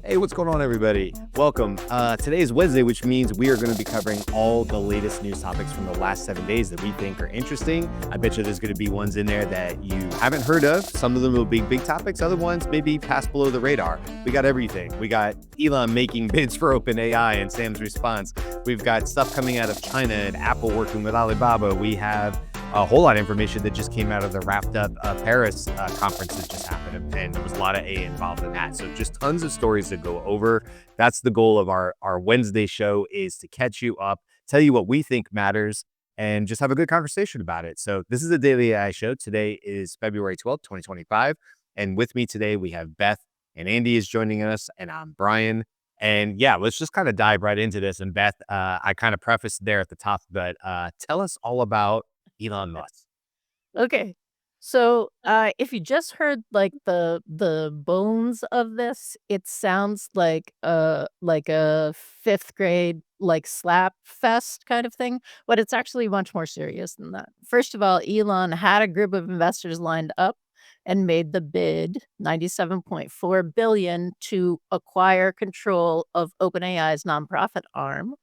Hey, what's going on, everybody? Welcome. Today is Wednesday, which means we are going to be covering all the latest news topics from the last 7 days that we think are interesting. I bet you there's going to be ones in there that you haven't heard of. Some of them will be big topics. Other ones maybe pass below the radar. We got everything. We got Elon making bids for OpenAI and Sam's response. We've got stuff coming out of China and Apple working with Alibaba. We have a whole lot of information that just came out of the wrapped up Paris conference that just happened. And there was a lot of A involved in that. So just tons of stories to go over. That's the goal of our Wednesday show, is to catch you up, tell you what we think matters, and just have a good conversation about it. So this is the Daily AI Show. Today is February 12th, 2025. And with me today, we have Beth, and Andy is joining us, and I'm Brian. And yeah, let's just kind of dive right into this. And Beth, I kind of prefaced there at the top, but tell us all about Elon Musk. Okay. So, if you just heard like the bones of this, it sounds like a fifth grade like slap fest kind of thing, but it's actually much more serious than that. First of all, Elon had a group of investors lined up and made the bid 97.4 billion to acquire control of OpenAI's nonprofit arm.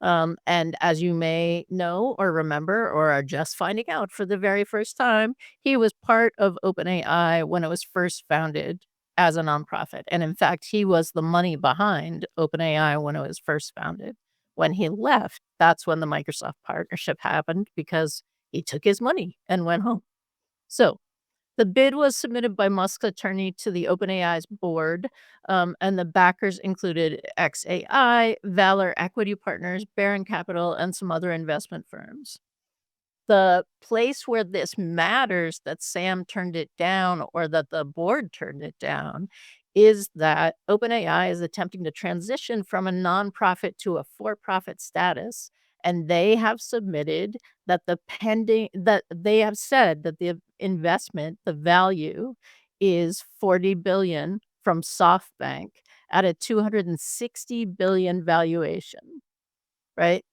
And as you may know or remember or are just finding out for the very first time, he was part of OpenAI when it was first founded as a nonprofit. And in fact, he was the money behind OpenAI when it was first founded. When he left, that's when the Microsoft partnership happened because he took his money and went home. So the bid was submitted by Musk's attorney to the OpenAI's board, and the backers included XAI, Valor Equity Partners, Baron Capital, and some other investment firms. The place where this matters that Sam turned it down or that the board turned it down is that OpenAI is attempting to transition from a nonprofit to a for-profit status, and they have submitted that they have said that the investment, the value is 40 billion from SoftBank at a 260 billion valuation, right?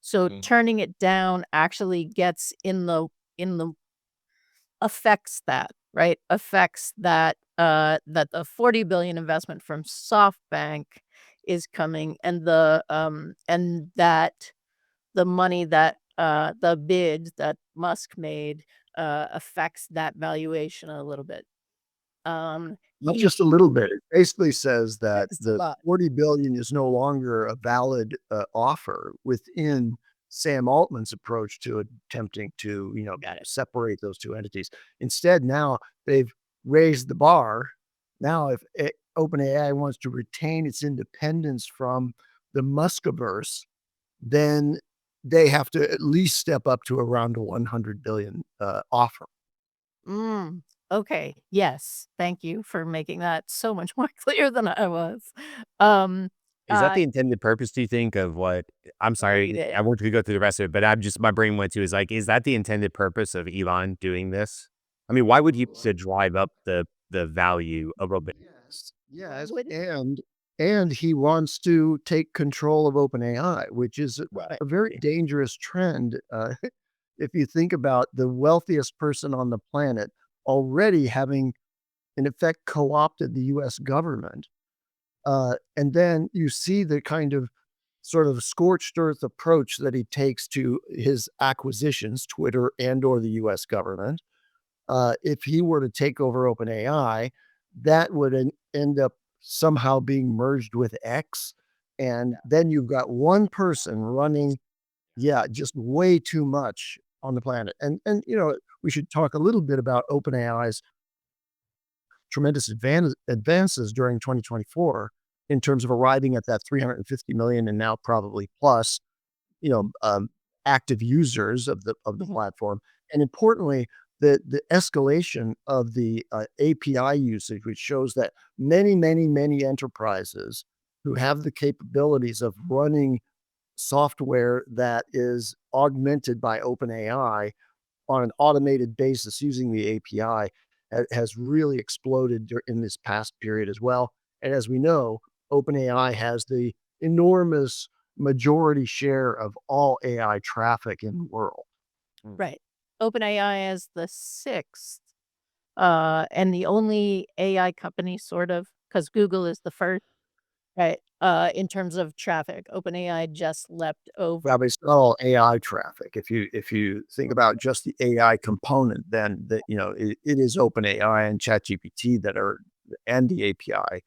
So Mm. turning it down actually gets in the affects that, right? Affects that, that the 40 billion investment from SoftBank is coming and that the money that, the bid that Musk made, affects that valuation a little bit. Not He just a little bit. It basically says that It's a the lot. 40 billion is no longer a valid offer within Sam Altman's approach to attempting to, Got it. separate those two entities. Instead, now they've raised the bar. Now, if OpenAI wants to retain its independence from the Muskiverse, then they have to at least step up to around a 100 billion offer. Mm, okay, yes, thank you for making that so much more clear than I was. Um, Is that uh, the intended purpose, do you think, of what I'm sorry, eh I want you to go through the rest of it, but my brain went to is like, is that the intended purpose of Elon doing this? I mean, why would he to drive up the value of a bit? Yes, would and he wants to take control of OpenAI, which is Right. a very dangerous trend. If you think about the wealthiest person on the planet already having, in effect, co-opted the U.S. government, and then you see the kind of sort of scorched earth approach that he takes to his acquisitions, Twitter and or the U.S. government. If he were to take over OpenAI, that would end up somehow being merged with X. And then you've got one person running, yeah, just way too much on the planet. And we should talk a little bit about OpenAI's tremendous advances during 2024 in terms of arriving at that 350 million and now probably plus, you know, um, active users of the Mhm. platform, and importantly, the escalation of the API usage, which shows that many enterprises who have the capabilities of running software that is augmented by OpenAI on an automated basis using the API has really exploded in this past period as well. And as we know, OpenAI has the enormous majority share of all AI traffic in the world. Mm. Right. OpenAI is the 6th, and the only AI company sort of, because Google is the first, right? In terms of traffic, OpenAI just leapt over. Well, it's not all AI traffic. If you think about just the AI component, then it is OpenAI and ChatGPT that are and the API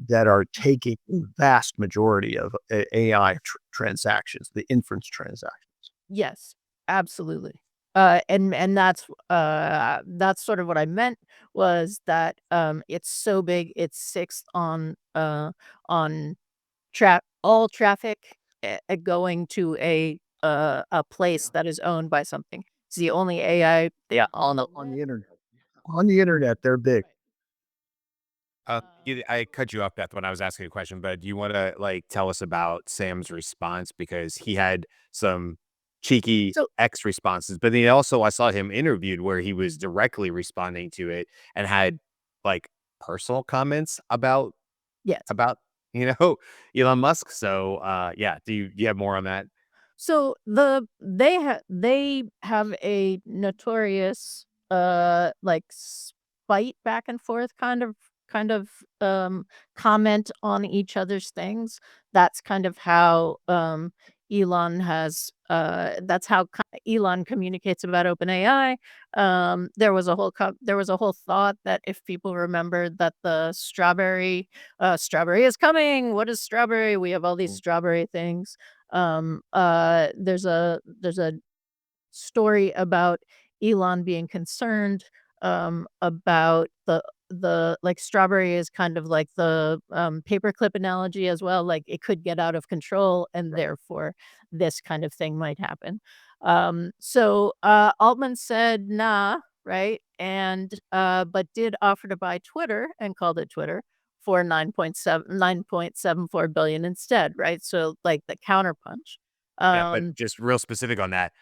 that are taking the vast majority of AI transactions, the inference transactions. Yes, absolutely. And that's sort of what I meant was that it's so big, it's sixth on all traffic going to a place that is owned by something. It's the only AI Yeah, on the on web. the internet. On the internet, they're big. I cut you off, Beth, when I was asking a question, but do you want to like tell us about Sam's response because he had some cheeky So X responses, but then also I saw him interviewed where he was directly responding to it and had like personal comments yes. about you know Elon Musk. So yeah, do you have more on that? So they have a notorious like fight back and forth kind of comment on each other's things. That's kind of how Elon has that's how Elon communicates about OpenAI. There was a whole thought that if people remembered that the strawberry is coming. What is strawberry? We have all these strawberry things. There's a story about Elon being concerned about the like strawberry is kind of like the paperclip analogy as well. Like it could get out of control, and therefore this kind of thing might happen. So Altman said nah, right, and but did offer to buy Twitter and called it Twitter for 9.74 billion instead, right? So like the counterpunch. Yeah, but Um, just real specific on that,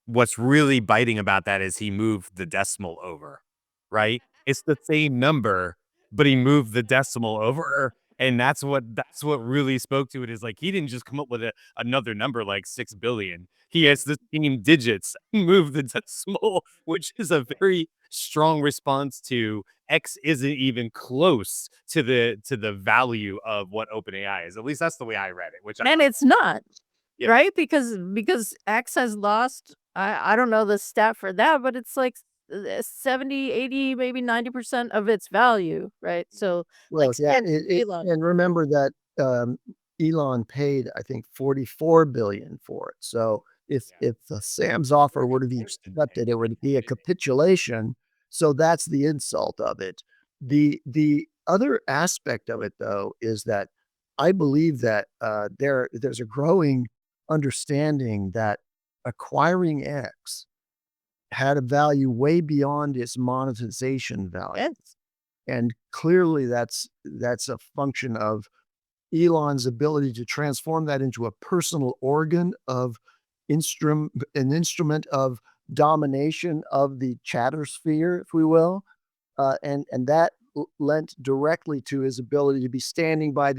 what's really biting about that is he moved the decimal over, right? It's the same number, but he moved the decimal over, and that's what really spoke to it is like he didn't just come up with another number like 6 billion. He has the same digits, moved the decimal, which is a very strong response to X isn't even close to the value of what OpenAI is. At least that's the way I read it, which I and it's not. yeah. Right? Because X has lost I don't know the stat for that, but it's like 70, 80, maybe 90% of its value, right? So, Well, like, yeah, and Elon. and remember that Elon paid, I think, 44 billion for it. So Yeah. if the Sam's offer were to be Person paid accepted, it would be a anything. capitulation. So that's the insult of it. The other aspect of it, though, is that I believe that there's a growing understanding that acquiring X had a value way beyond its monetization value. Yes. And clearly that's a function of Elon's ability to transform that into a personal organ of an instrument of domination of the chatter sphere, if we will. And that lent directly to his ability to be standing by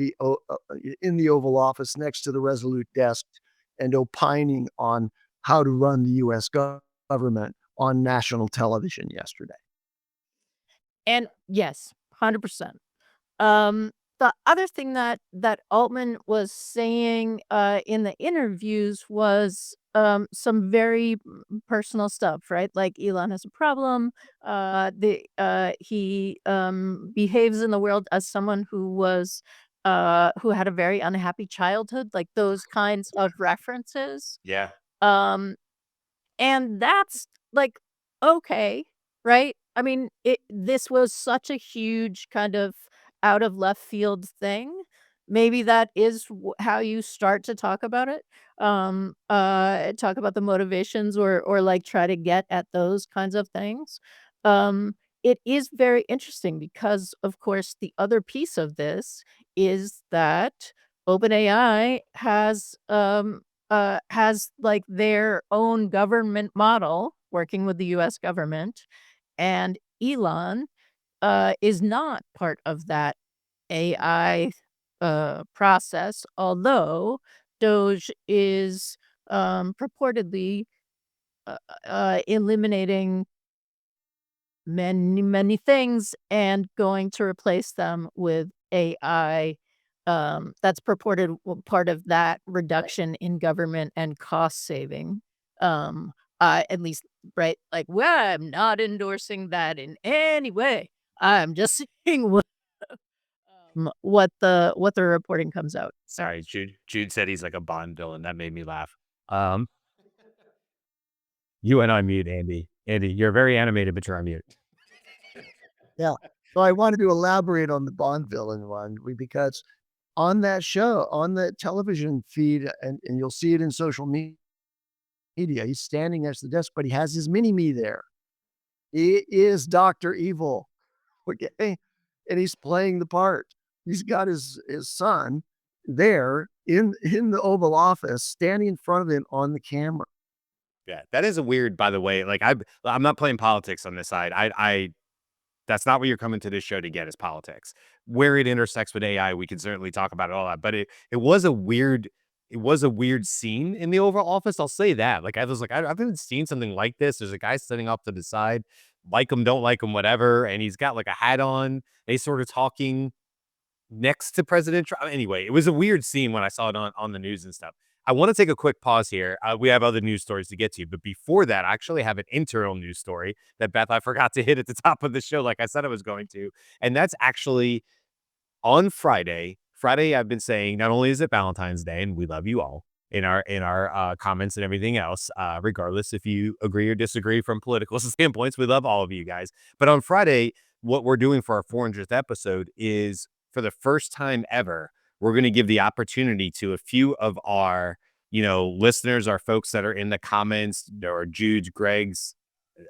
in the Oval Office next to the Resolute desk and opining on how to run the U.S. government on national television yesterday. And yes, 100%. Um, the other thing that Altman was saying, in the interviews was, some very personal stuff, right? Like Elon has a problem. He behaves in the world as someone who had a very unhappy childhood, like those kinds of references. Yeah. Um, and that's, like, okay, right? I mean, this was such a huge kind of out of left field thing. Maybe that is how you start to talk about it. Talk about the motivations or, like, try to get at those kinds of things. It is very interesting because, of course, the other piece of this is that OpenAI has like their own government model working with the US government, and Elon is not part of that AI process, although Doge is purportedly eliminating many things and going to replace them with AI That's purported part of that reduction in government and cost saving. At least, right? Like, well, I'm not endorsing that in any way. I'm just seeing what the reporting comes out. Sorry, Jude said he's like a Bond villain. That made me laugh. Um, you went on mute, Andy. Andy, you're very animated, but you're on mute. Yeah. So I wanted to elaborate on the Bond villain one because on that show, on the television feed, and you'll see it in social media, he's standing next to the desk, but he has his mini me there. He is Dr. Evil. Okay. And he's playing the part. He's got his son there in the Oval Office, standing in front of him on the camera. Yeah, that is a weird, by the way. Like I'm not playing politics on this side. I that's not what you're coming to this show to get is politics. Where it intersects with AI, we can certainly talk about it all that. But it was a weird scene in the Oval Office. I'll say that. Like I was like, I haven't seen something like this. There's a guy sitting off to the side, like him, don't like him, whatever, and he's got like a hat on. They sort of talking next to President Trump. Anyway, it was a weird scene when I saw it on the news and stuff. I want to take a quick pause here. We have other news stories to get to, but before that, I actually have an internal news story that Beth I forgot to hit at the top of the show, like I said I was going to, and that's actually on Friday. Friday, I've been saying not only is it Valentine's Day, and we love you all in our comments and everything else, regardless if you agree or disagree from political standpoints, we love all of you guys. But on Friday, what we're doing for our 400th episode is for the first time ever, we're going to give the opportunity to a few of our, listeners, our folks that are in the comments, or Jude's, Greg's,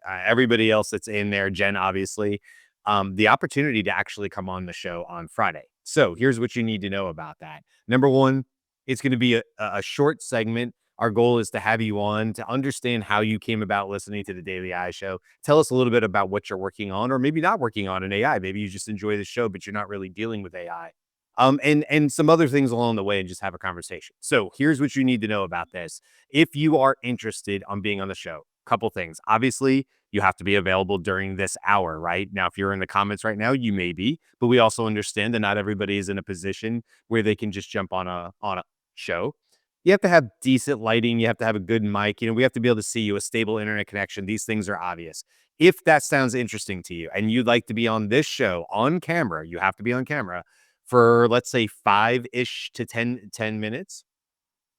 everybody else that's in there, Jen, obviously, the opportunity to actually come on the show on Friday. So here's what you need to know about that. Number one, it's going to be a short segment. Our goal is to have you on to understand how you came about listening to the Daily AI Show. Tell us a little bit about what you're working on, or maybe not working on in AI. Maybe you just enjoy the show, but you're not really dealing with AI. And some other things along the way, and just have a conversation. So here's what you need to know about this. If you are interested on being on the show, couple things. Obviously, you have to be available during this hour, right? Now, if you're in the comments right now, you may be, but we also understand that not everybody is in a position where they can just jump on a show. You have to have decent lighting. You have to have a good mic. We have to be able to see you, a stable internet connection. These things are obvious. If that sounds interesting to you and you'd like to be on this show on camera, you have to be on camera for, let's say, 5-ish to 10 minutes.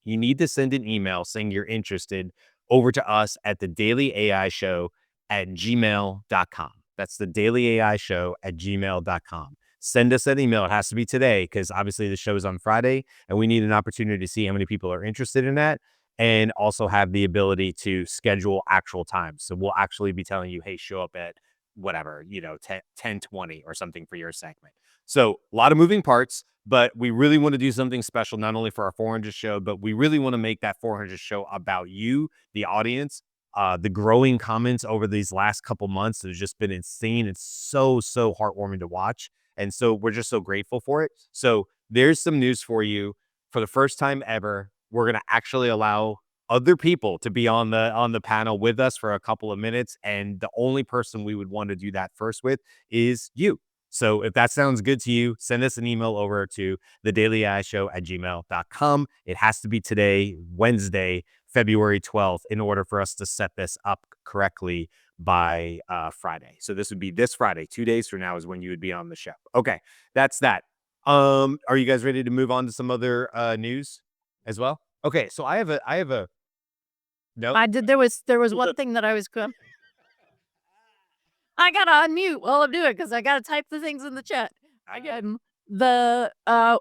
You need to send an email saying you're interested over to us at the Daily AI Show at gmail.com. That's the Daily AI Show at gmail.com. Send us an email. It has to be today because obviously the show is on Friday and we need an opportunity to see how many people are interested in that, and also have the ability to schedule actual times. So we'll actually be telling you, hey, show up at whatever, 10:20 or something for your segment. So a lot of moving parts, but we really want to do something special, not only for our 400 show, but we really want to make that 400 show about you, the audience. The growing comments over these last couple months has just been insane. It's so heartwarming to watch. And so we're just so grateful for it. So there's some news for you. For the first time ever, we're going to actually allow other people to be on the panel with us for a couple of minutes. And the only person we would want to do that first with is you. So if that sounds good to you, send us an email over to thedailyishow@gmail.com. It has to be today, Wednesday, February 12th, in order for us to set this up correctly by Friday. So this would be this Friday, 2 days from now is when you would be on the show. Okay, that's that. Are you guys ready to move on to some other news as well? Okay, so I have a no. I did. There was one thing that I was going. I gotta unmute while I'm doing it because I gotta type the things in the chat. The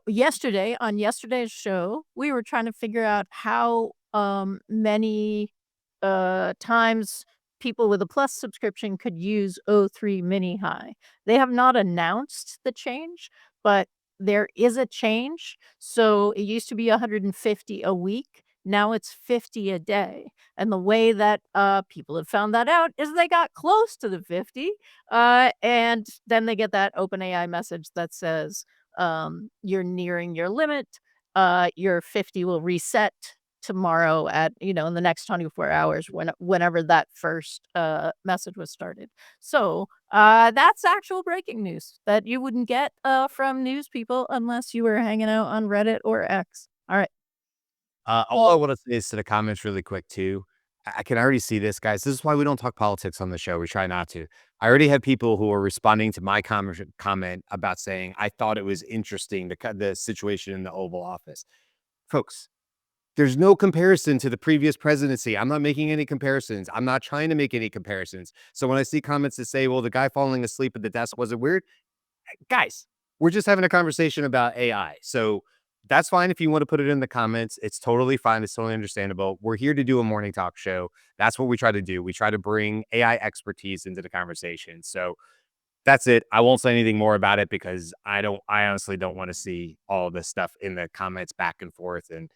yesterday on yesterday's show, we were trying to figure out how many times people with a Plus subscription could use O3 Mini High. They have not announced the change, but there is a change. So it used to be 150 a week. Now it's 50 a day. And the way that people have found that out is they got close to the 50. And then they get that OpenAI message that says, you're nearing your limit. Your 50 will reset tomorrow at, in the next 24 hours whenever that first message was started. So that's actual breaking news that you wouldn't get from news people unless you were hanging out on Reddit or X. All right. All I want to say is to the comments really quick too. I can already see this, guys. This is why we don't talk politics on the show. We try not to. I already have people who are responding to my comment about saying I thought it was interesting the situation in the Oval Office, folks. There's no comparison to the previous presidency. I'm not making any comparisons. I'm not trying to make any comparisons. So when I see comments that say, "Well, the guy falling asleep at the desk wasn't weird," guys, we're just having a conversation about AI. So that's fine if you want to put it in the comments. It's totally fine. It's totally understandable. We're here to do a morning talk show. That's what we try to do. We try to bring AI expertise into the conversation. So that's it. I won't say anything more about it because I honestly don't want to see all this stuff in the comments back and forth. And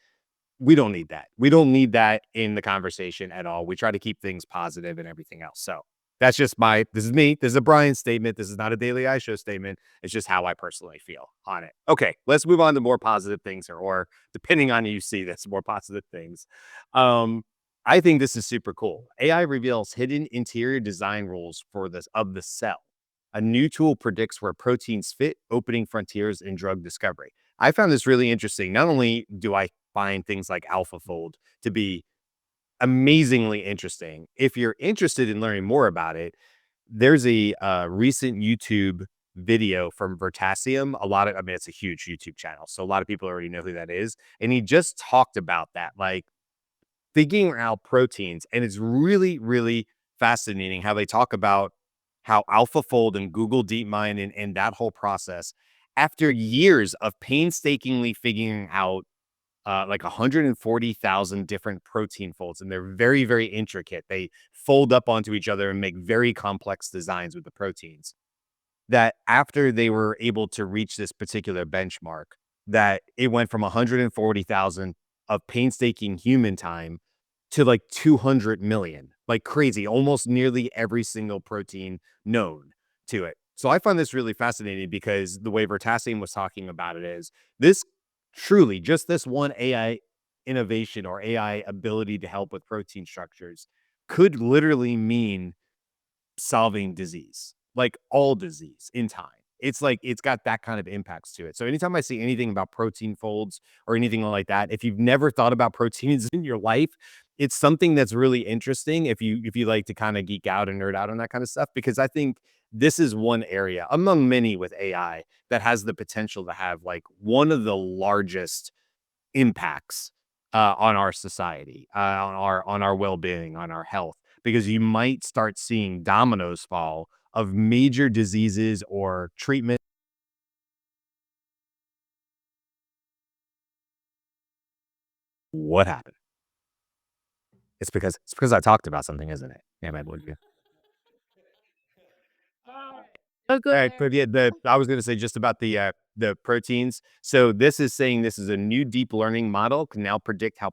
we don't need that. We don't need that in the conversation at all. We try to keep things positive and everything else. So that's just this is me. This is a Brian statement. This is not a Daily iShow statement. It's just how I personally feel on it. Okay, let's move on to more positive things or depending on you see this, more positive things. Um, I think this is super cool. AI reveals hidden interior design rules of the cell. A new tool predicts where proteins fit, opening frontiers in drug discovery. I found this really interesting. Not only do I find things like AlphaFold to be amazingly interesting, if you're interested in learning more about it, there's a recent YouTube video from Vertasium. I mean, it's a huge YouTube channel, so a lot of people already know who that is. And he just talked about that, like figuring out proteins. And it's really, really fascinating how they talk about how AlphaFold and Google DeepMind and that whole process, after years of painstakingly figuring out like 140,000 different protein folds, and they're very, very intricate. They fold up onto each other and make very complex designs with the proteins. That after they were able to reach this particular benchmark, that it went from 140,000 of painstaking human time to like 200 million, like crazy, almost nearly every single protein known to it. So I find this really fascinating because the way Vertasium was talking about it is this truly just this one AI innovation or AI ability to help with protein structures could literally mean solving disease, like all disease in time. It's like it's got that kind of impacts to it. So anytime I see anything about protein folds or anything like that, if you've never thought about proteins in your life, it's something that's really interesting if you like to kind of geek out and nerd out on that kind of stuff, because I think this is one area among many with AI that has the potential to have like one of the largest impacts on our society, on our well-being, on our health, because you might start seeing dominoes fall of major diseases or treatment. What happened? It's because I talked about something, isn't it? Yeah, man. Would you? Oh, go Alright, there. but yeah, I was gonna say just about the proteins. So this is saying this is a new deep learning model can now predict how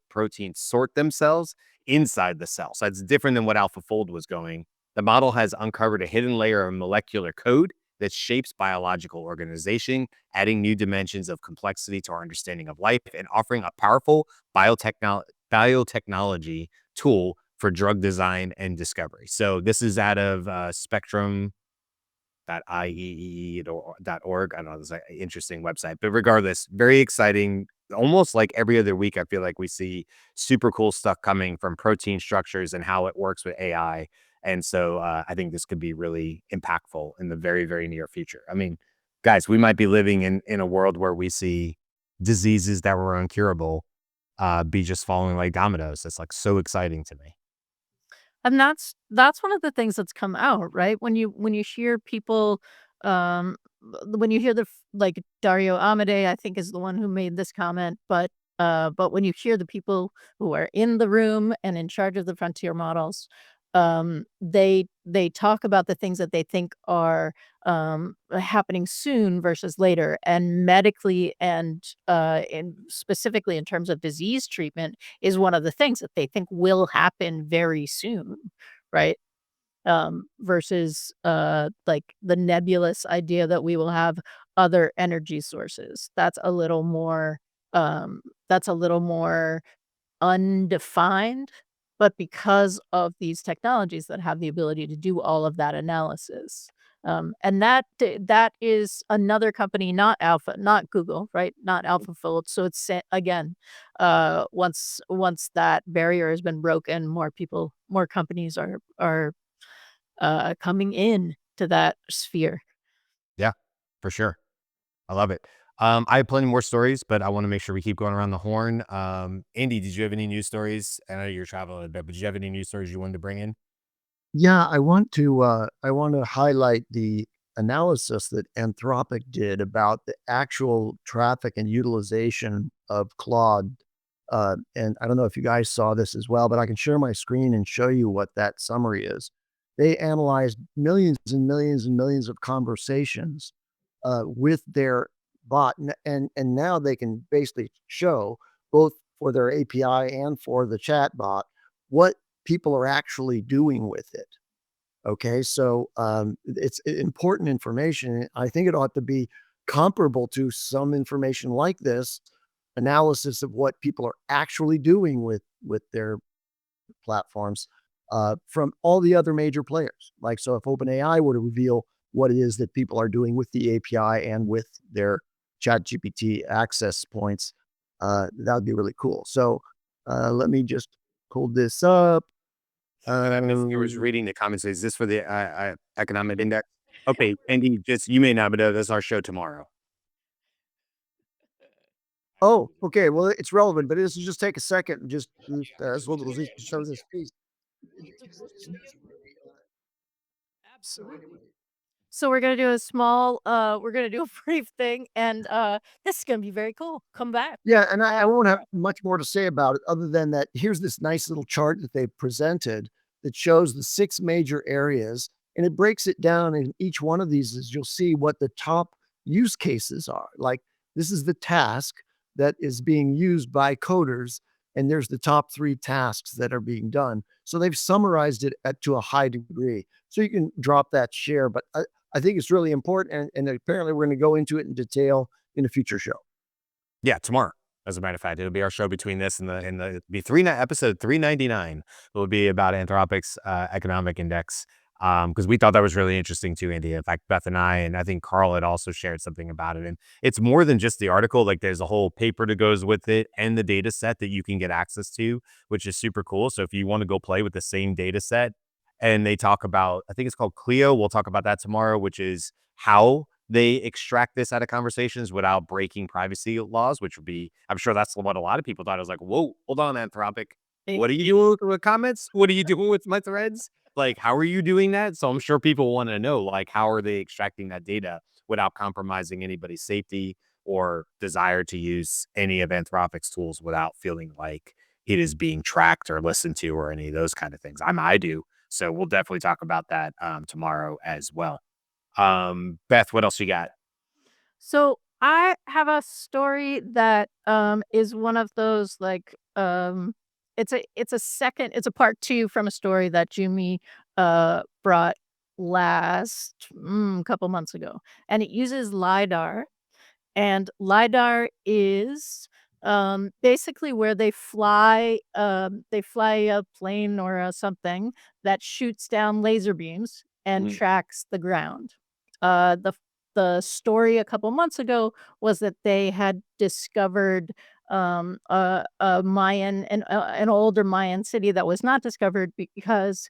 proteins sort themselves inside the cell. So it's different than what AlphaFold was going. The model has uncovered a hidden layer of molecular code that shapes biological organization, adding new dimensions of complexity to our understanding of life and offering a powerful biotechnology tool for drug design and discovery. So this is out of Spectrum .org. I don't know, it's an interesting website, but regardless, very exciting. Almost like every other week, I feel like we see super cool stuff coming from protein structures and how it works with AI. And so I think this could be really impactful in the very, very near future. I mean, guys, we might be living in a world where we see diseases that were incurable be just falling like dominoes. That's like so exciting to me. And that's one of the things that's come out, right? When you hear people, when you hear like Dario Amodei, I think is the one who made this comment, but when you hear the people who are in the room and in charge of the frontier models, they talk about the things that they think are happening soon versus later, and medically and specifically in terms of disease treatment is one of the things that they think will happen very soon, right? Versus like the nebulous idea that we will have other energy sources. That's a little more undefined, but because of these technologies that have the ability to do all of that analysis. And that is another company, not Alpha, not Google, right? Not AlphaFold. So it's again, once that barrier has been broken, more companies are coming in to that sphere. Yeah, for sure. I love it. I have plenty more stories, but I want to make sure we keep going around the horn. Andy, did you have any news stories? I know you're traveling a bit, but did you have any news stories you wanted to bring in? Yeah, I want to highlight the analysis that Anthropic did about the actual traffic and utilization of Claude. And I don't know if you guys saw this as well, but I can share my screen and show you what that summary is. They analyzed millions and millions and millions of conversations with their bot, and now they can basically show both for their API and for the chat bot what people are actually doing with it. Okay, so it's important information. I think it ought to be comparable to some information like this analysis of what people are actually doing with their platforms from all the other major players. Like, so if OpenAI were to reveal what it is that people are doing with the API and with their ChatGPT access points, that would be really cool. So let me just pull this up. I was reading the comments. Is this for the economic index? Okay, Andy, just you may not, but that's our show tomorrow. Oh, okay. Well, it's relevant, but this will just take a second and just as well as show this piece. Absolutely. So we're gonna do a small, we're gonna do a brief thing, and this is gonna be very cool. Come back. Yeah, and I won't have much more to say about it other than that here's this nice little chart that they presented that shows the 6 major areas, and it breaks it down in each one of these is you'll see what the top use cases are. Like, this is the task that is being used by coders, and there's the top 3 tasks that are being done. So they've summarized it to a high degree. So you can drop that share, but I think it's really important, and apparently we're gonna go into it in detail in a future show. Yeah, tomorrow. As a matter of fact, it'll be our show between this and the it'll be episode 399. It will be about Anthropic's economic index. Because we thought that was really interesting too, Andy. In fact, Beth and I think Carl had also shared something about it. And it's more than just the article. Like there's a whole paper that goes with it and the data set that you can get access to, which is super cool. So if you want to go play with the same data set, and they talk about, I think it's called Clio. We'll talk about that tomorrow, which is how they extract this out of conversations without breaking privacy laws, which would be, I'm sure that's what a lot of people thought. I was like, whoa, hold on, Anthropic. Eh, What are you doing with comments? What are you doing with my threads? Like, how are you doing that? So I'm sure people want to know, like, how are they extracting that data without compromising anybody's safety or desire to use any of Anthropic's tools without feeling like it is being tracked or listened to or any of those kind of things. I do. So we'll definitely talk about that tomorrow as well. Beth, what else you got? So I have a story that is one of those like it's a part two from a story that Jimmy brought last couple months ago, and it uses lidar. And LiDAR is, basically where they fly a plane or a something that shoots down laser beams and Mhm. tracks the ground. The story a couple months ago was that they had discovered, a Mayan an older Mayan city that was not discovered because,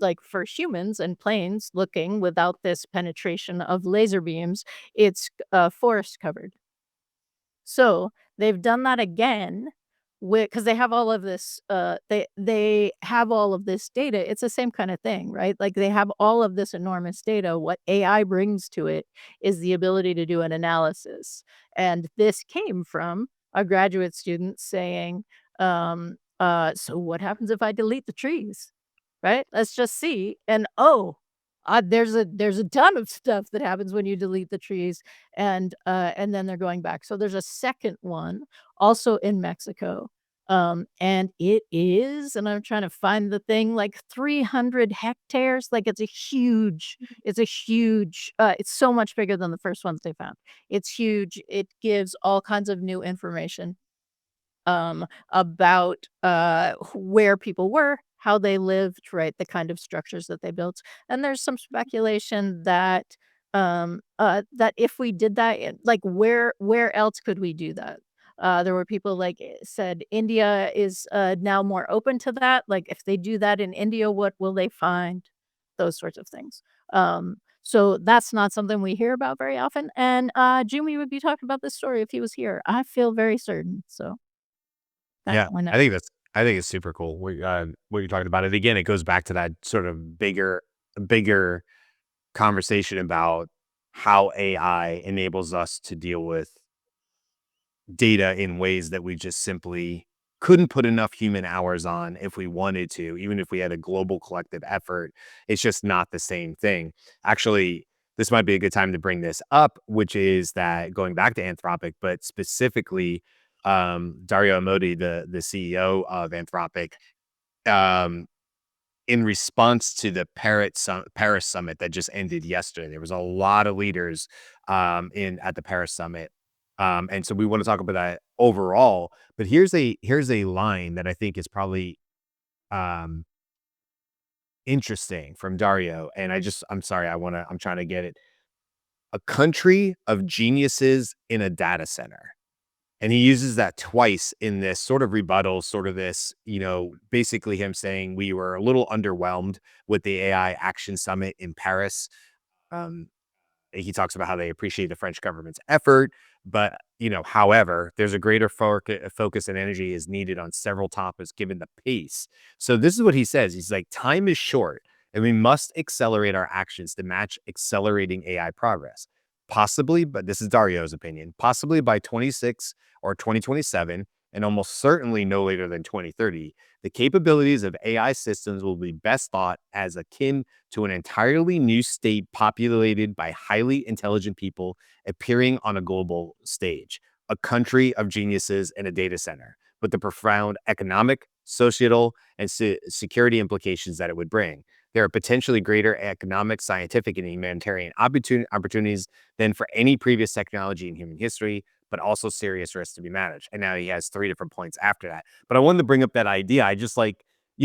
like, for humans and planes looking without this penetration of laser beams, it's, forest covered. So, they've done that again because they have all of this, they have all of this data. It's the same kinda thing, right? Like, they have all of this enormous data. What AI brings to it is the ability to do an analysis, and this came from a graduate student saying, "So what happens if I delete the trees?" Right? Let's just see, and, oh, there's a ton of stuff that happens when you delete the trees, and then they're going back. So there's a second one also in Mexico, and it is and I'm trying to find the thing, like 300 hectares, like, it's so much bigger than the first ones they found. It's huge, it gives all kinds of new information. about where people were, how they lived, right, the kind of structures that they built. And there's some speculation that that if we did that, like where else could we do that? There were people like said India is now more open to that. Like if they do that in India, what will they find? Those sorts of things. So that's not something we hear about very often. And Jimmy would be talking about this story if he was here. I feel very certain. So that Yeah, one. I think it's super cool what you're talking about. And again, it goes back to that sort of bigger conversation about how AI enables us to deal with data in ways that we just simply couldn't put enough human hours on if we wanted to, even if we had a global collective effort. It's just not the same thing. Actually, this might be a good time to bring this up, which is that going back to Anthropic, but specifically Dario Amodei, the CEO of Anthropic, um, in response to the Paris summit that just ended yesterday. There was a lot of leaders in at the Paris summit. And so we want to talk about that overall. But here's a line that I think is probably um, interesting from Dario. And I'm sorry, I'm trying to get it. A country of geniuses in a data center. And he uses that twice in this sort of rebuttal, sort of this, basically him saying we were a little underwhelmed with the AI Action Summit in Paris. Um, he talks about how they appreciate the French government's effort, but however, there's a greater focus and energy is needed on several topics given the pace. So this is what he says. He's like, time is short, and we must accelerate our actions to match accelerating AI progress. Possibly, but this is Dario's opinion. Possibly by 26 or 2027, and almost certainly no later than 2030, the capabilities of AI systems will be best thought as akin to an entirely new state populated by highly intelligent people appearing on a global stage, a country of geniuses in a data center, with the profound economic, societal, and security implications that it would bring. There are potentially greater economic, scientific, and humanitarian opportunities than for any previous technology in human history, but also serious risks to be managed. And now he has 3 different points after that. But I wanted to bring up that idea. I just like,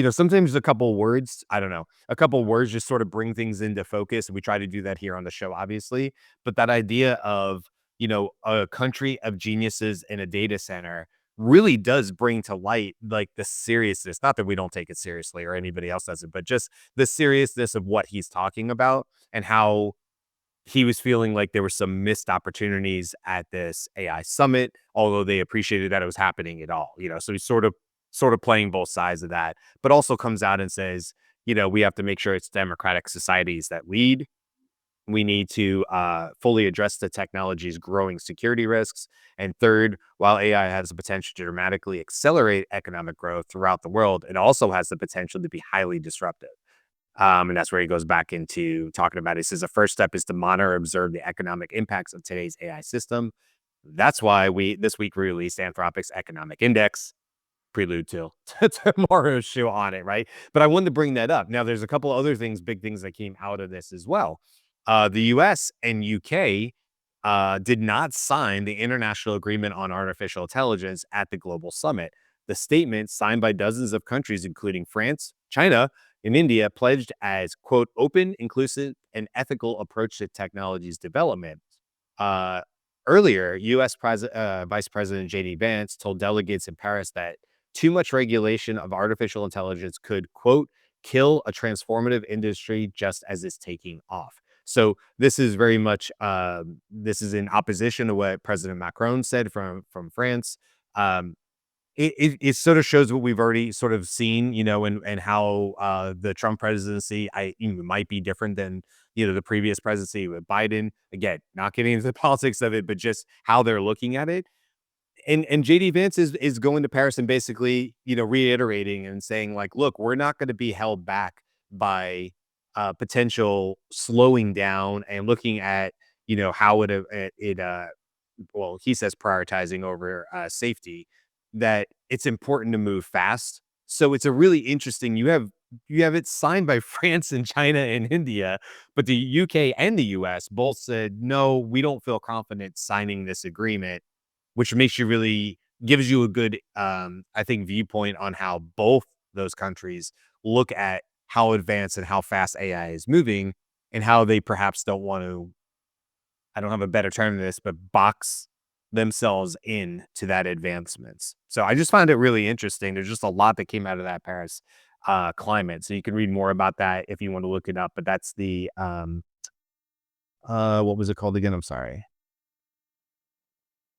sometimes a couple words, I don't know, a couple words just sort of bring things into focus. And we try to do that here on the show, obviously. But that idea of, a country of geniuses in a data center really does bring to light like the seriousness. Not that we don't take it seriously or anybody else does it, but just the seriousness of what he's talking about and how he was feeling like there were some missed opportunities at this AI summit, although they appreciated that it was happening at all. So he's sort of playing both sides of that, but also comes out and says, we have to make sure it's democratic societies that lead. We need to fully address the technology's growing security risks. And third, while AI has the potential to dramatically accelerate economic growth throughout the world, it also has the potential to be highly disruptive. And that's where he goes back into talking about it. He says the first step is to monitor and observe the economic impacts of today's AI system. That's why this week we released Anthropic's economic index, prelude to tomorrow's show on it, right? But I wanted to bring that up. Now, there's a couple other big things that came out of this as well. The US and UK did not sign the International Agreement on Artificial Intelligence at the Global Summit. The statement, signed by dozens of countries, including France, China, and India, pledged as, quote, open, inclusive, and ethical approach to technology's development. Uh, Earlier, Vice President J.D. Vance told delegates in Paris that too much regulation of artificial intelligence could, quote, kill a transformative industry just as it's taking off. So this is very much this is in opposition to what President Macron said from France. Um, it sort of shows what we've already sort of seen, and how the Trump presidency might be different than the previous presidency with Biden. Again, not getting into the politics of it, but just how they're looking at it. And JD Vance is going to Paris and basically, reiterating and saying like, look, we're not going to be held back by potential slowing down and looking at, how well, he says prioritizing over safety, that it's important to move fast. So it's a really interesting, you have it signed by France and China and India, but the UK and the US both said, no, we don't feel confident signing this agreement, which makes you really gives you a good, I think, viewpoint on how both those countries look at how advanced and how fast AI is moving, and how they perhaps don't want to, I don't have a better term than this, but box themselves in to that advancements. So I just find it really interesting. There's just a lot that came out of that Paris climate. So you can read more about that if you want to look it up. But that's the what was it called again? I'm sorry.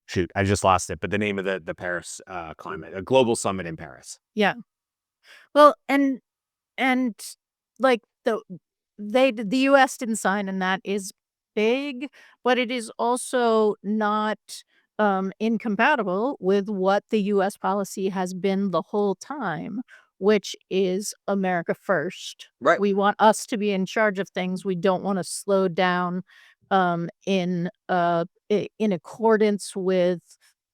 Shoot, I just lost it. But the name of the Paris climate, a global summit in Paris. Yeah. Well, and like the US didn't sign, and that is big, but it is also not incompatible with what the US policy has been the whole time, which is America first. Right. We want us to be in charge of things. We don't want to slow down in accordance with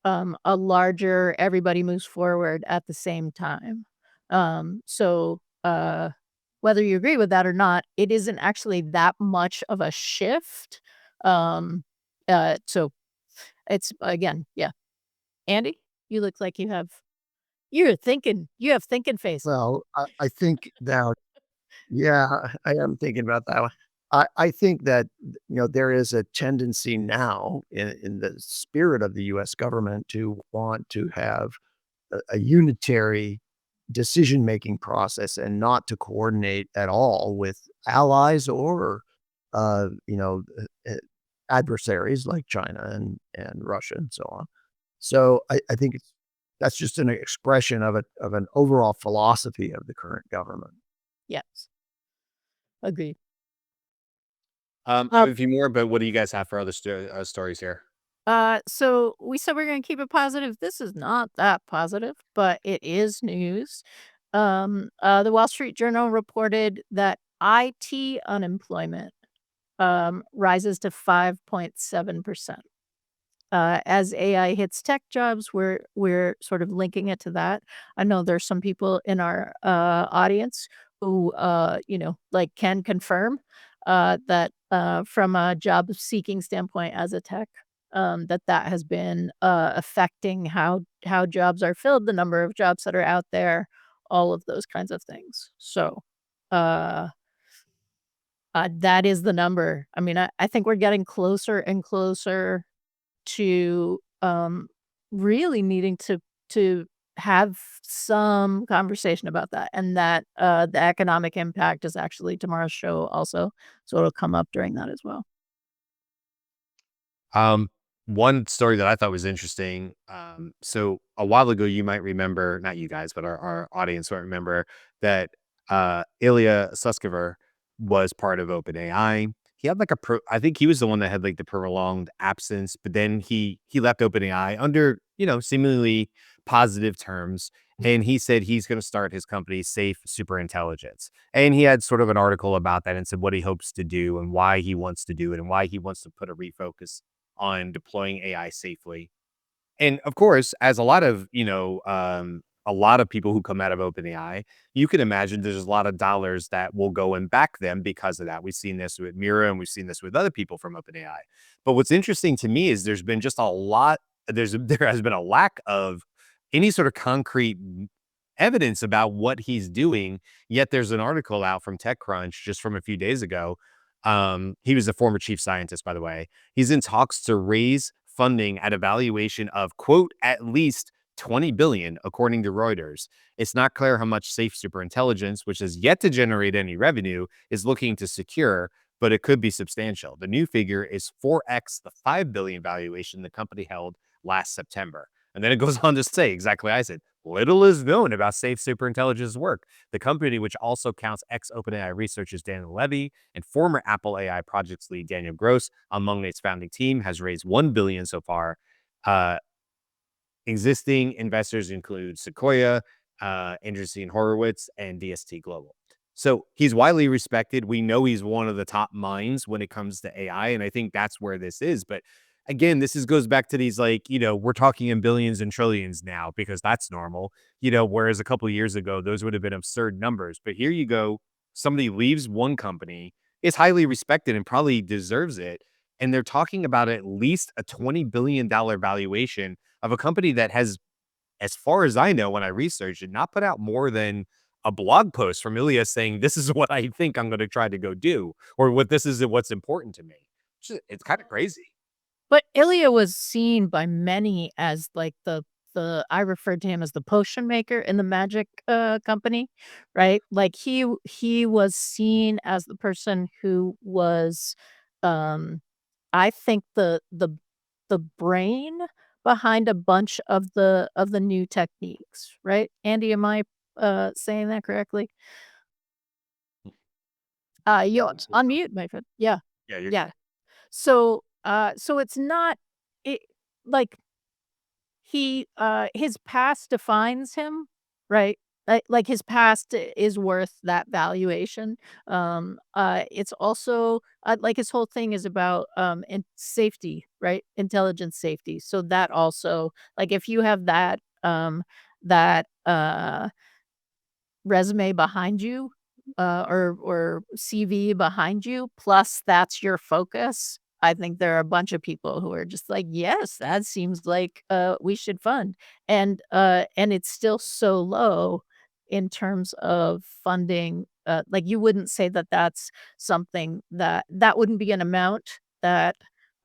a larger everybody moves forward at the same time. So whether you agree with that or not, it isn't actually that much of a shift. So it's again, yeah. Andy, you look like you have thinking face. Well, I think now, yeah, I am thinking about that one. I think that, there is a tendency now in the spirit of the US government to want to have a unitary decision-making process and not to coordinate at all with allies or, uh, you know, uh, uh, adversaries like China and Russia and so on. So I think that's just an expression of an overall philosophy of the current government. Yes, agreed. I Um, have a few more, but what do you guys have for other stories here? so we said we're gonna keep it positive. This is not that positive, but it is news. The Wall Street Journal reported that IT unemployment rises to 5.7%. As AI hits tech jobs, we're sort of linking it to that. I know there's some people in our audience who like can confirm that from a job seeking standpoint as a tech, that has been affecting how jobs are filled, the number of jobs that are out there, all of those kinds of things. So uh that is the number. I mean, I think we're getting closer and closer to, really needing to have some conversation about that, and that, the economic impact is actually tomorrow's show also, so it'll come up during that as well. Um, One story that I thought was interesting. So a while ago, you might remember, not you guys, but our audience might remember that Ilya Sutskever was part of OpenAI. He had like I think he was the one that had like the prolonged absence, but then he left OpenAI under, seemingly positive terms. And he said he's going to start his company, Safe Super Intelligence. And he had sort of an article about that and said what he hopes to do and why he wants to do it and why he wants to put a refocus on deploying AI safely. And of course, as a lot of people who come out of OpenAI, you can imagine there's a lot of dollars that will go and back them because of that. We've seen this with Mira and we've seen this with other people from OpenAI. But what's interesting to me is there's been just a lot, there has been a lack of any sort of concrete evidence about what he's doing. Yet there's an article out from TechCrunch just from a few days ago. He was a former chief scientist, by the way. He's in talks to raise funding at a valuation of, quote, at least 20 billion, according to Reuters. It's not clear how much Safe Superintelligence, which has yet to generate any revenue, is looking to secure, but it could be substantial. The new figure is 4x the 5 billion valuation the company held last September. And then it goes on to say exactly what I said. Little is known about Safe Superintelligence's work. The company, which also counts ex-OpenAI researchers Daniel Levy and former Apple AI projects lead Daniel Gross among its founding team, has raised 1 billion so far. Uh, Existing investors include Sequoia, Andreessen Horowitz, and DST Global. So he's widely respected. We know he's one of the top minds when it comes to AI, and I think that's where this is. But again, goes back to these we're talking in billions and trillions now because that's normal. Whereas a couple of years ago, those would have been absurd numbers. But here you go, somebody leaves one company, is highly respected and probably deserves it, and they're talking about at least a $20 billion valuation of a company that has as far as I know, when I researched it, not put out more than a blog post from Ilya saying, "This is what I think I'm gonna try to go do," or this is what's important to me. It's kinda crazy. But Ilya was seen by many as, like, the I referred to him as the potion maker in the magic, company, right? Like, he was seen as the person who was, um, I think the brain behind a bunch of the new techniques, right? Andy, am I, saying that correctly? You're on mute, my friend. Yeah, Yeah, you're yeah. good. So, so it's not it like his past defines him, right? Like his past is worth that valuation. It's also like his whole thing is about safety, right? Intelligence safety. So that also, like, if you have that resume behind you, or CV behind you, plus that's your focus. I think there are a bunch of people who are just like, "Yes, that seems like, we should fund." And it's still so low in terms of funding, like, you wouldn't say that that's something that wouldn't be an amount that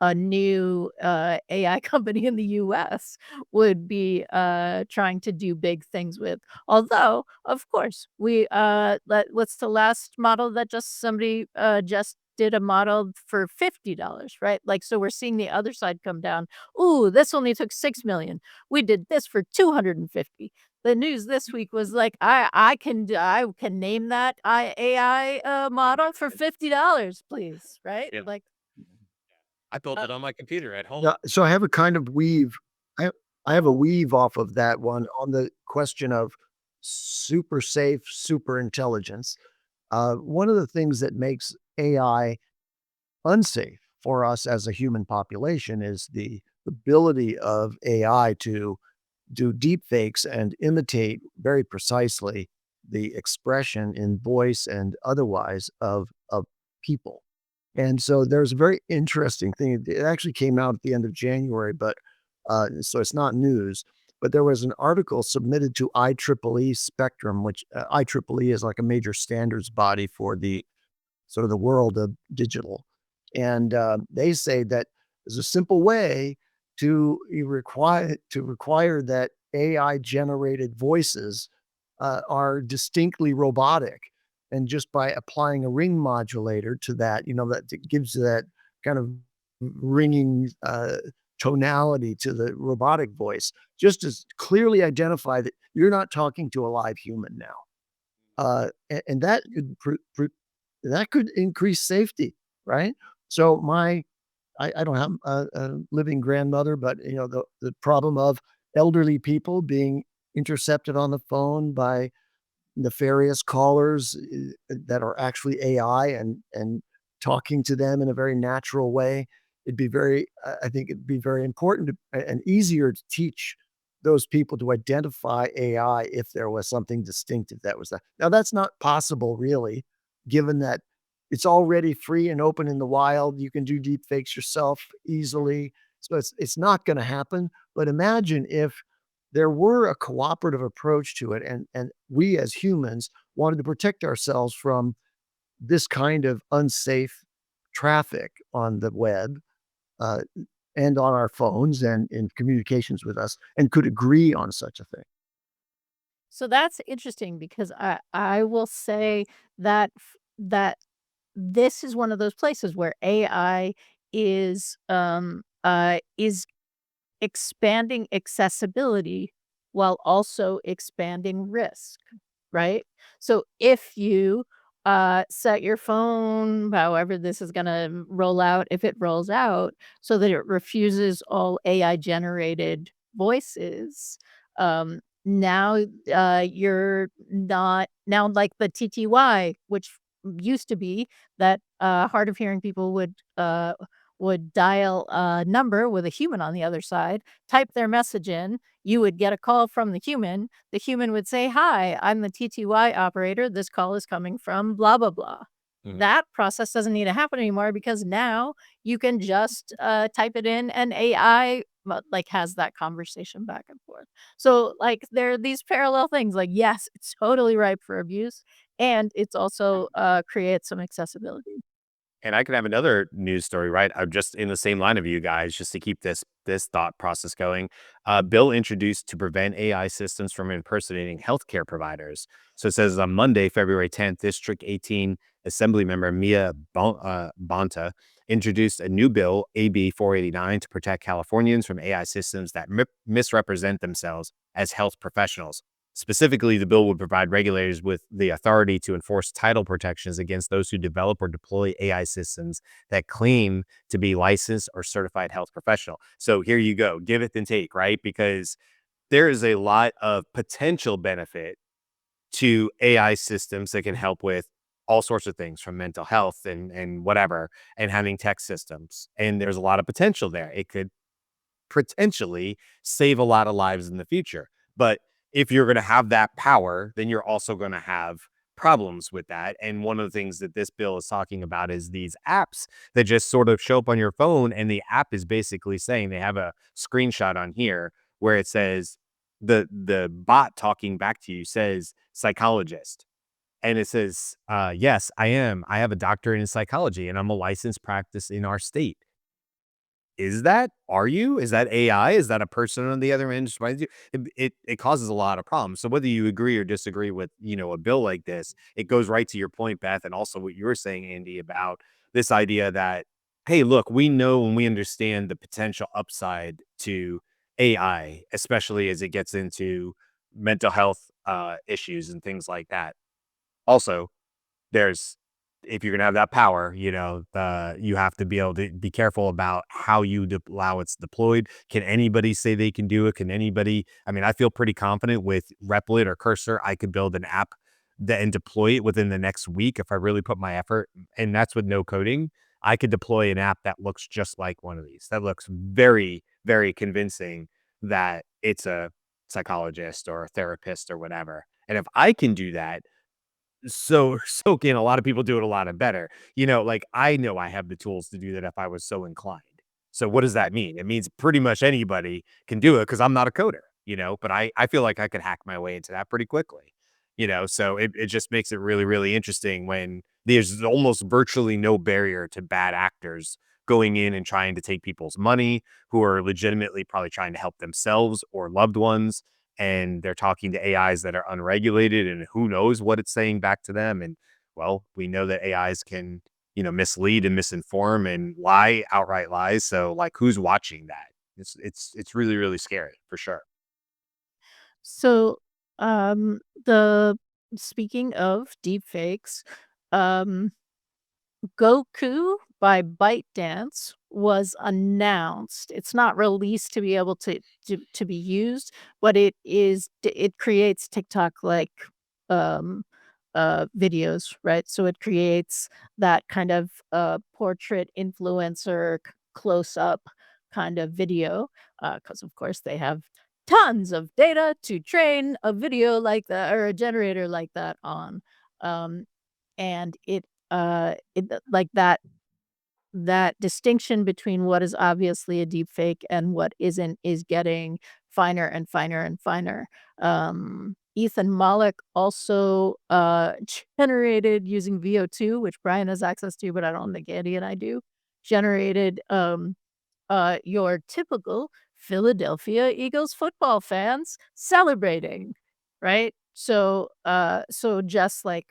a new, AI company in the US would be, trying to do big things with. Although, of course, what's the last model that just somebody, just did a model for $50, right? Like, so we're seeing the other side come down. "Ooh, this only took 6,000,000. We did this for 250." The news this week was like, I can name that AI, model for $50, please," right? Yeah. Like, I built uh it on my computer at home. Yeah, so I have a kind of weave. I I have a weave off of that one on the question of super safe, super intelligence. One of the things that makes AI unsafe for us as a human population is the ability of AI to do deep fakes and imitate very precisely the expression in voice and otherwise of people. And so there's a very interesting thing. It actually came out at the end of January, but so it's not news. But there was an article submitted to IEEE Spectrum, which IEEE is like a major standards body for the sort of the world of digital. And they say that there's a simple way to require that AI generated voices are distinctly robotic. And just by applying a ring modulator to that, that it gives that kind of ringing tonality to the robotic voice, just to clearly identify that you're not talking to a live human now. And that could increase safety, right? So I don't have a living grandmother, but the problem of elderly people being intercepted on the phone by nefarious callers that are actually AI and talking to them in a very natural way. I think it'd be very important and easier to teach those people to identify AI if there was something distinctive that was that. Now, that's not possible, really, given that it's already free and open in the wild. You can do deep fakes yourself easily. So it's not going to happen. But imagine if there were a cooperative approach to it, and we as humans wanted to protect ourselves from this kind of unsafe traffic on the web, uh, and on our phones and in communications with us, and could agree on such a thing. so that's interesting because I will say that this is one of those places where AI is expanding accessibility while also expanding risk, right? So if you set your phone, however this is going to roll out, if it rolls out so that it refuses all AI generated voices, now you're not now, like the TTY, which used to be that hard of hearing people would dial a number with a human on the other side, type their message in, you would get a call from the human would say, "Hi, I'm the TTY operator, this call is coming from blah, blah, blah." Mhm. that process doesn't need to happen anymore because now you can just type it in and AI like has that conversation back and forth. So like there are these parallel things. Like yes, it's totally ripe for abuse, and it's also creates some accessibility. And I could have another news story, right? I'm just in the same line of you guys, just to keep this thought process going. Bill introduced to prevent AI systems from impersonating healthcare providers. So it says on Monday, February 10th, District 18 Assembly Member Mia Bonta introduced a new bill, AB 489, to protect Californians from AI systems that misrepresent themselves as health professionals. Specifically, the bill would provide regulators with the authority to enforce title protections against those who develop or deploy AI systems that claim to be licensed or certified health professional. So here you go, give it and take, right? Because there is a lot of potential benefit to AI systems that can help with all sorts of things from mental health and whatever, and having tech systems. And there's a lot of potential there. It could potentially save a lot of lives in the future. But if you're going to have that power, then you're also going to have problems with that. And one of the things that this bill is talking about is these apps that just sort of show up on your phone. And the app is basically saying, they have a screenshot on here where it says, the bot talking back to you says psychologist. And it says, yes, I am. I have a doctorate in psychology and I'm a licensed practice in our state. Is that? Are you? Is that AI? Is that a person on the other end? Just trying to it causes a lot of problems. So whether you agree or disagree with, a bill like this, it goes right to your point, Beth, and also what you were saying, Andy, about this idea that, hey, look, we know and we understand the potential upside to AI, especially as it gets into mental health issues and things like that. Also, there's if you're gonna have that power, you have to be able to be careful about how you allow it's deployed. Can anybody say they can do it? Can anybody? I mean, I feel pretty confident with Replit or Cursor. I could build an app that and deploy it within the next week if I really put my effort. And that's with no coding. I could deploy an app that looks just like one of these. That looks very, very convincing that it's a psychologist or a therapist or whatever. And if I can do that, so can a lot of people do it a lot better. Like, I know I have the tools to do that if I was so inclined. So what does that mean? It means pretty much anybody can do it because 'cause I'm not a coder, but I feel like I could hack my way into that pretty quickly, so it just makes it really, really interesting when there's almost virtually no barrier to bad actors going in and trying to take people's money, who are legitimately probably trying to help themselves or loved ones, and they're talking to AIs that are unregulated and who knows what it's saying back to them. And well, we know that AIs can, mislead and misinform and lie, outright lies. So like who's watching that? It's really, really scary for sure. So the speaking of deepfakes, um Goku by ByteDance was announced. It's not released to be able to be used, but it creates TikTok like um videos, right? So it creates that kind of portrait influencer close up kind of video because of course they have tons of data to train a video like that or a generator like that on. Um and like that distinction between what is obviously a deep fake and what isn't is getting finer and finer and finer. Ethan Mollick also, generated using VO2, which Brian has access to, but I don't think Andy and I do, generated, your typical Philadelphia Eagles football fans celebrating, right? So just like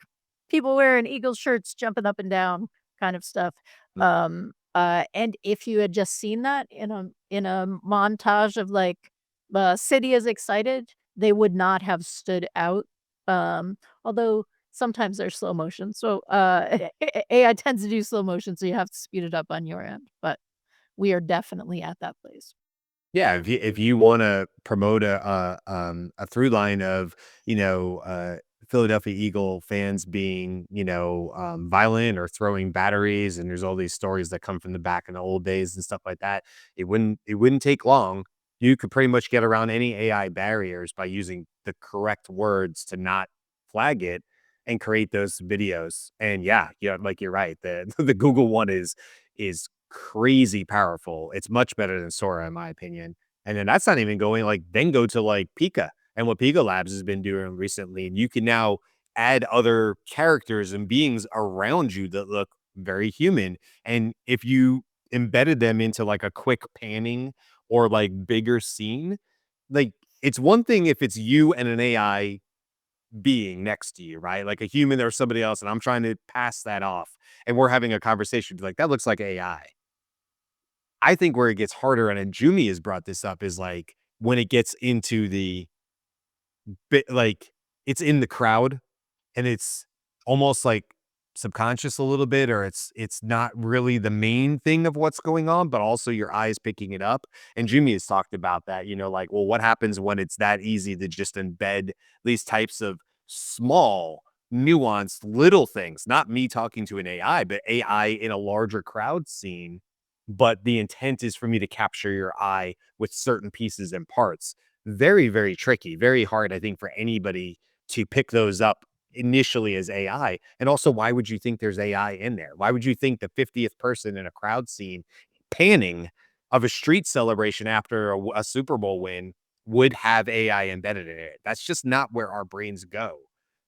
people wearing Eagles shirts, jumping up and down kind of stuff. And if you had just seen that in a montage of like city is excited, they would not have stood out. Although sometimes they're slow motion. So AI tends to do slow motion, so you have to speed it up on your end. But we are definitely at that place. Yeah, if you wanna promote a through line of, Philadelphia Eagle fans being, violent or throwing batteries, and there's all these stories that come from the back in the old days and stuff like that, it wouldn't take long. You could pretty much get around any AI barriers by using the correct words to not flag it, and create those videos. And yeah, like you're right. The the Google one is crazy powerful. It's much better than Sora in my opinion. And then that's not even going like then go to like Pika and what Pika Labs has been doing recently. And you can now add other characters and beings around you that look very human. And if you embedded them into like a quick panning or like bigger scene, like it's one thing if it's you and an AI being next to you, right? Like a human or somebody else, and I'm trying to pass that off and we're having a conversation like that looks like AI. I think where it gets harder, and Jumi has brought this up, is like when it gets into the bit like it's in the crowd and it's almost like subconscious a little bit, or it's not really the main thing of what's going on, but also your eyes picking it up. And Jimmy has talked about that, like, well, what happens when it's that easy to just embed these types of small, nuanced little things, not me talking to an AI, but AI in a larger crowd scene. But the intent is for me to capture your eye with certain pieces and parts. Very, very tricky, very hard, I think, for anybody to pick those up initially as AI. And also, why would you think there's AI in there? Why would you think the 50th person in a crowd scene panning of a street celebration after a Super Bowl win would have AI embedded in it? That's just not where our brains go.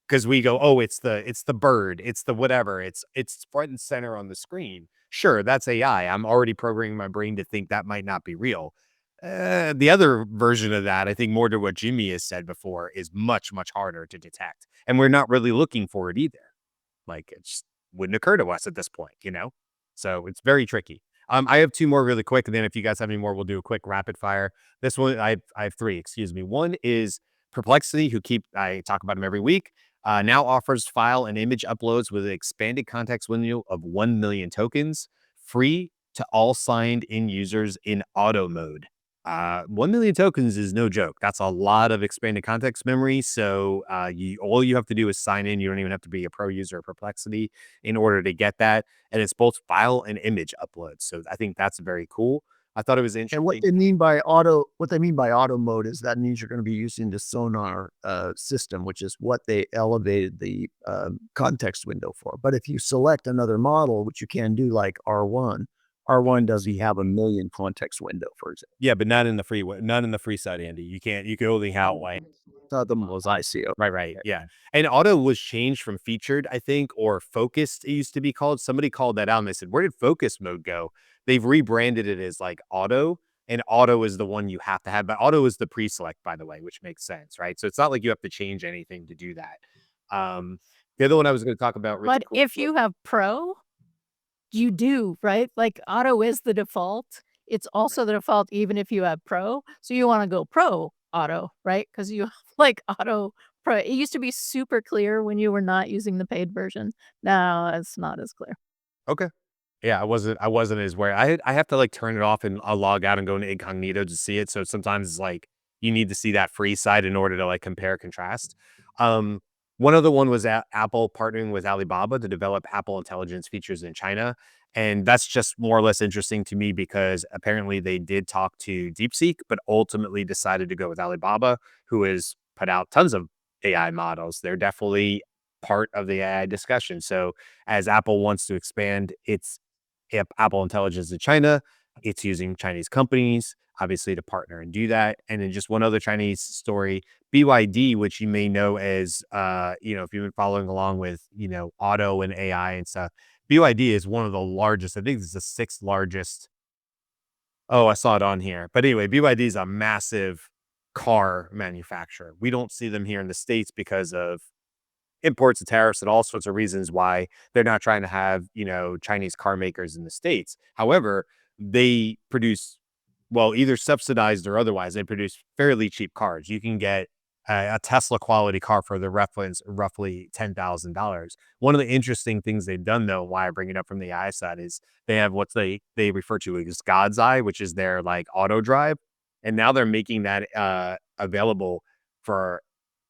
Because we go, oh, it's the bird, it's the whatever, it's front and center on the screen. Sure, that's AI. I'm already programming my brain to think that might not be real. The other version of that, I think more to what Jimmy has said before, is much, much harder to detect. And we're not really looking for it either. Like it just wouldn't occur to us at this point. So it's very tricky. I have two more really quick, and then if you guys have any more, we'll do a quick rapid fire. This one, I have three, excuse me. One is Perplexity, I talk about them every week. Now offers file and image uploads with an expanded context window of 1 million tokens, free to all signed in users in auto mode. 1 million tokens is no joke. That's a lot of expanded context memory. So all you have to do is sign in. You don't even have to be a pro user of Perplexity in order to get that. And it's both file and image uploads. So I think that's very cool. I thought it was And what interesting. they mean by auto mode is that means you're going to be using the sonar system, which is what they elevated the context window for. But if you select another model, which you can do like R1 doesn't have a million context window, for example. Yeah, but not in the free way, not in the free side, Andy. You can only have like The models I see. right, right. Yeah. And auto was changed from featured, I think, or focused, it used to be called. Somebody called that out and they said, where did focus mode go? They've rebranded it as like auto, and auto is the one you have to have. But auto is the pre-select, by the way, which makes sense, right? So it's not like you have to change anything to do that. The other one I was going to talk about really But if you have Pro, you do, right? Like auto is the default. It's also the default even if you have Pro. So you want to go Pro auto, right? Because you like auto Pro. It used to be super clear when you were not using the paid version. Now it's not as clear. Okay. Yeah, I wasn't as aware. I have to like turn it off and I'll log out and go into incognito to see it. So sometimes it's like you need to see that free side in order to like compare contrast. Um, One other one was Apple partnering with Alibaba to develop Apple Intelligence features in China. And that's just more or less interesting to me because apparently they did talk to DeepSeek, but ultimately decided to go with Alibaba, who has put out tons of AI models. They're definitely part of the AI discussion. So as Apple wants to expand its Apple Intelligence in China, it's using Chinese companies, obviously, to partner and do that. And then just one other Chinese story, BYD, which you may know as, if you've been following along with, auto and AI and stuff, BYD is one of the largest, I think it's the sixth largest. Oh, I saw it on here. But anyway, BYD is a massive car manufacturer. We don't see them here in the States because of imports and tariffs and all sorts of reasons why they're not trying to have, Chinese car makers in the States. However, they produce, well, either subsidized or otherwise, they produce fairly cheap cars. You can get a Tesla quality car for the reference roughly $10,000. One of the interesting things they've done, though, why I bring it up from the eye side is they have what they refer to as God's Eye, which is their like auto drive. And now they're making that available for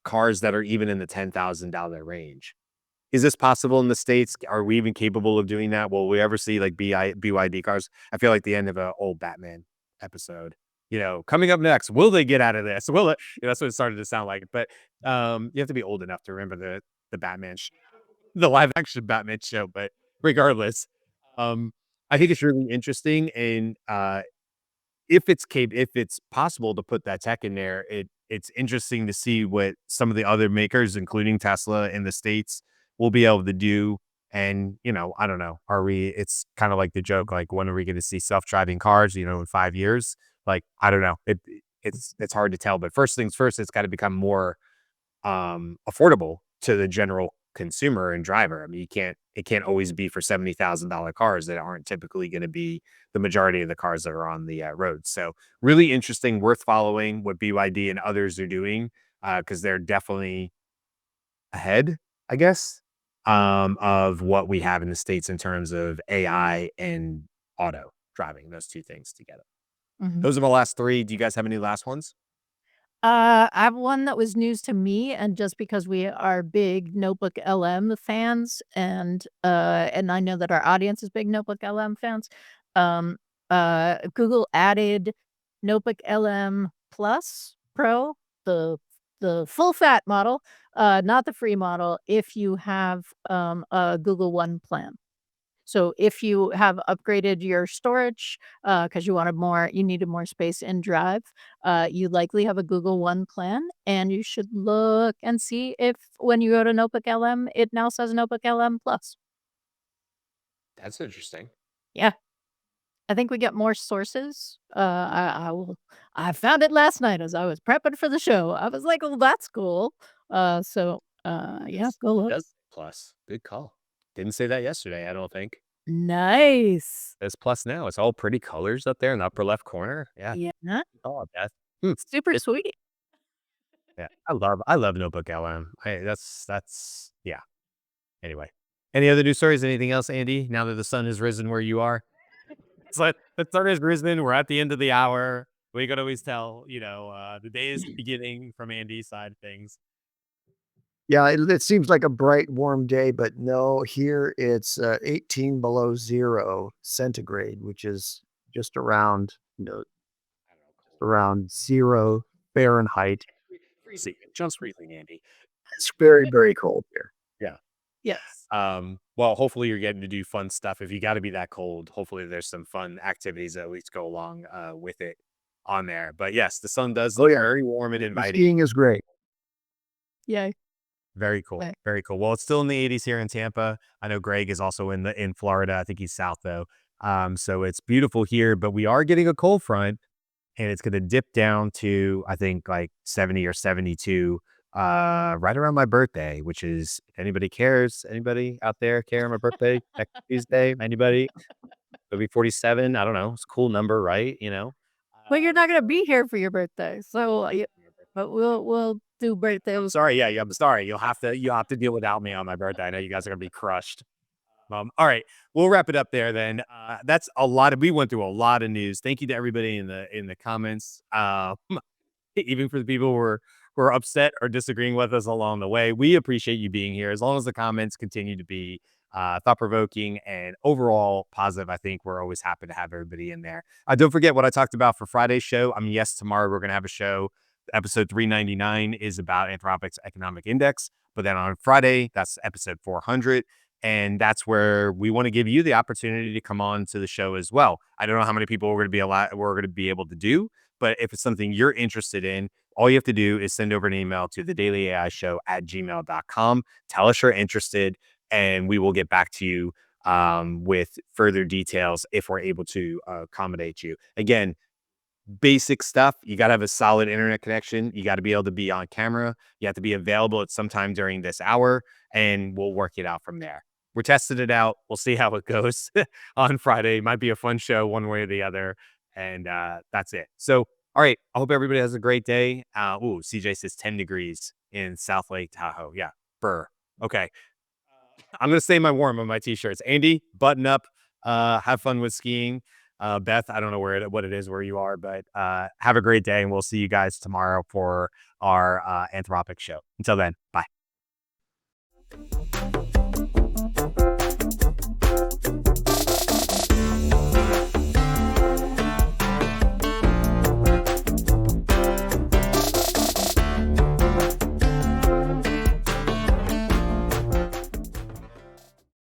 cars that are even in the $10,000 range. Is this possible in the States? Are we even capable of doing that? Will we ever see like BYD cars? I feel like the end of an old Batman episode. Coming up next, will they get out of this? Will it? That's what it started to sound like. But you have to be old enough to remember the Batman, the live action Batman show. But regardless, I think it's really interesting, and if it's possible to put that tech in there, it's interesting to see what some of the other makers, including Tesla in the States, will be able to do. And, I don't know, it's kind of like the joke, like, when are we going to see self-driving cars, in 5 years? Like, I don't know. It's hard to tell, but first things first, it's got to become more affordable to the general consumer and driver. I mean, it can't always be for $70,000 cars that aren't typically going to be the majority of the cars that are on the road. So really interesting, worth following what BYD and others are doing, because they're definitely ahead, I guess, of what we have in the States in terms of AI and auto driving, those two things together. Mhm. Those are my last three. Do you guys have any last ones? I have one that was news to me, and just because we are big NotebookLM fans, and I know that our audience is big NotebookLM fans, um, Google added NotebookLM Plus Pro, the full fat model, not the free model, if you have a Google One plan. So if you have upgraded your storage, because you needed more space in Drive, you likely have a Google One plan, and you should look and see if when you go to NotebookLM, it now says NotebookLM Plus. That's interesting. Yeah, I think we get more sources. I found it last night as I was prepping for the show. I was like, "Oh, that's cool." Yeah, Yes, go it look. does. Plus, good call. Didn't say that yesterday, I don't think. Nice. It's plus now. It's all pretty colors up there in the upper left corner. Yeah. Yeah, Oh, Beth. Hmm. super It, sweet. yeah. I love Notebook LM. That's yeah. Anyway. Any other news stories? Anything else, Andy? Now that the sun has risen where you are? It's like the sun has risen. We're at the end of the hour. We could always tell, the day is beginning from Andy's side of things. Yeah, it seems like a bright, warm day, but no, here it's 18 below 0 centigrade, which is just around, I don't know, cold. around 0 Fahrenheit. Freezing. Just freezing, Andy. It's very, very cold here. Yeah. Yes. Well, hopefully you're getting to do fun stuff. If you got to be that cold, hopefully there's some fun activities that at least go along with it on there. But yes, the sun does Oh, look yeah. very warm and The inviting. skiing is great. Yay. Very cool. Right. Very cool. Well, it's still in the 80s here in Tampa. I know Greg is also in Florida. I think he's south though. So it's beautiful here, but we are getting a cold front, and it's going to dip down to, I think, like 70 or 72 right around my birthday, which is, if anybody cares, anybody out there care on my birthday next Tuesday, anybody? It'll be 47. I don't know, it's a cool number, right? Well, you're not gonna be here for your birthday, so, but we'll do I'm birthdays. sorry, yeah, I'm sorry, you'll have to deal without me on my birthday. I know you guys are gonna be crushed. All right, we'll wrap it up there then. That's a lot of, we went through a lot of news. Thank you to everybody in the comments. Even for the people who are upset or disagreeing with us along the way. We appreciate you being here. As long as the comments continue to be thought-provoking and overall positive, I think we're always happy to have everybody in there. Don't forget what I talked about for Friday's show. Yes, tomorrow we're going to have a show. Episode 399 is about Anthropic's economic index. But then on Friday, that's episode 400. And that's where we want to give you the opportunity to come on to the show as well. I don't know how many people we're going to be able to do, but if it's something you're interested in, all you have to do is send over an email to thedailyai show@gmail.com. Tell us you're interested, and we will get back to you with further details if we're able to accommodate you. Again, basic stuff. You got to have a solid internet connection. You got to be able to be on camera. You have to be available at some time during this hour, and we'll work it out from there. We're testing it out. We'll see how it goes on Friday. Might be a fun show one way or the other. And that's it. So, all right. I hope everybody has a great day. CJ says 10 degrees in South Lake Tahoe. Yeah. Burr. Okay. I'm going to say my warm on my t-shirts. Andy, button up. Have fun with skiing. Beth, I don't know what it is where you are, but have a great day, and we'll see you guys tomorrow for our Anthropic show. Until then, bye.